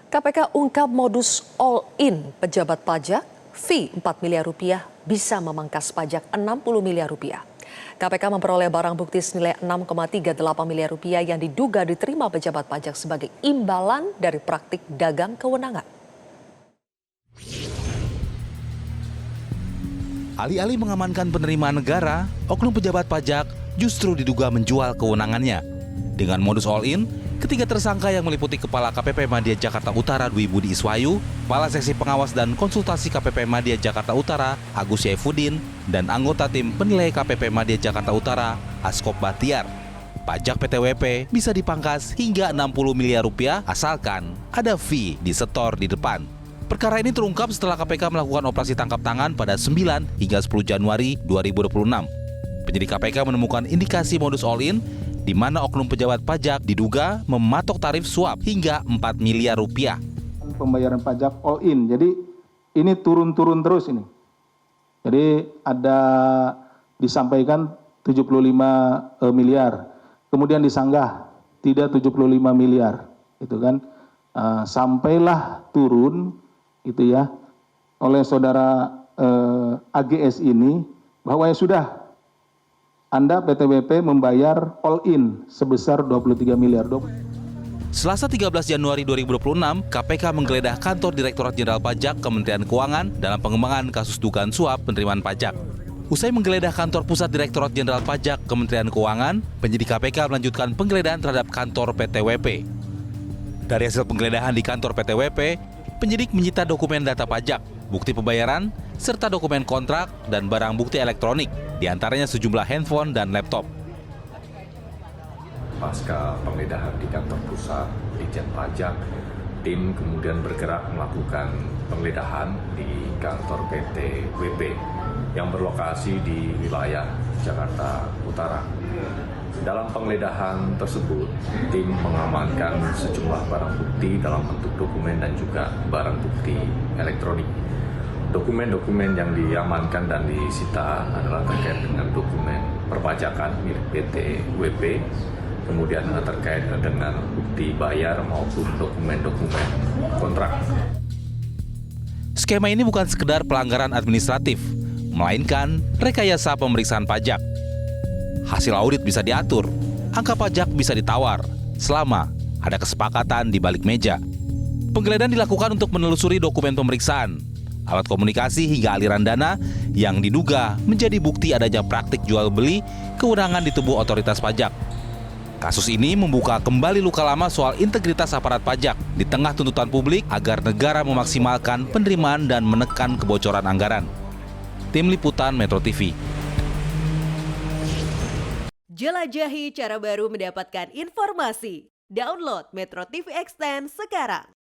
KPK ungkap modus all-in pejabat pajak, fee 4 miliar rupiah bisa memangkas pajak 60 miliar rupiah. KPK memperoleh barang bukti senilai 6,38 miliar rupiah yang diduga diterima pejabat pajak sebagai imbalan dari praktik dagang kewenangan. Alih-alih mengamankan penerimaan negara, oknum pejabat pajak justru diduga menjual kewenangannya. Dengan modus all-in, ketiga tersangka yang meliputi Kepala KPP Madya Jakarta Utara Dwi Budi Iswayu, Kepala Seksi Pengawas dan Konsultasi KPP Madya Jakarta Utara Agus Saifuddin, dan anggota tim penilai KPP Madya Jakarta Utara Askop Bahtiar. Pajak PTWP bisa dipangkas hingga 60 miliar rupiah asalkan ada fee disetor di depan. Perkara ini terungkap setelah KPK melakukan operasi tangkap tangan pada 9 hingga 10 Januari 2026. Penyidik KPK menemukan indikasi modus all-in di mana oknum pejabat pajak diduga mematok tarif suap hingga 4 miliar rupiah. Pembayaran pajak all-in, jadi ini turun-turun terus ini. Jadi ada disampaikan 75 miliar, kemudian disanggah tidak 75 miliar, itu kan. Sampailah turun itu ya oleh saudara AGS ini bahwa ya sudah Anda PTWP membayar all-in sebesar 23 miliar. Selasa 13 Januari 2026, KPK menggeledah kantor Direktorat Jenderal Pajak Kementerian Keuangan dalam pengembangan kasus dugaan suap penerimaan pajak. Usai menggeledah kantor Pusat Direktorat Jenderal Pajak Kementerian Keuangan, penyidik KPK melanjutkan penggeledahan terhadap kantor PTWP. Dari hasil penggeledahan di kantor PTWP, penyidik menyita dokumen data pajak, bukti pembayaran, serta dokumen kontrak dan barang bukti elektronik, diantaranya sejumlah handphone dan laptop. Pasca penggeledahan di kantor pusat Ditjen Pajak, tim kemudian bergerak melakukan penggeledahan di kantor PTWP yang berlokasi di wilayah Jakarta Utara. Dalam penggeledahan tersebut, tim mengamankan sejumlah barang bukti dalam bentuk dokumen dan juga barang bukti elektronik. Dokumen-dokumen yang diamankan dan disita adalah terkait dengan dokumen perpajakan milik PTWP, kemudian terkait dengan bukti bayar maupun dokumen-dokumen kontrak. Skema ini bukan sekedar pelanggaran administratif, melainkan rekayasa pemeriksaan pajak. Hasil audit bisa diatur, angka pajak bisa ditawar, selama ada kesepakatan di balik meja. Penggeledahan dilakukan untuk menelusuri dokumen pemeriksaan, alat komunikasi hingga aliran dana yang diduga menjadi bukti adanya praktik jual beli kewenangan di tubuh otoritas pajak. Kasus ini membuka kembali luka lama soal integritas aparat pajak di tengah tuntutan publik agar negara memaksimalkan penerimaan dan menekan kebocoran anggaran. Tim Liputan Metro TV. Jelajahi cara baru mendapatkan informasi. Download Metro TV Extend sekarang.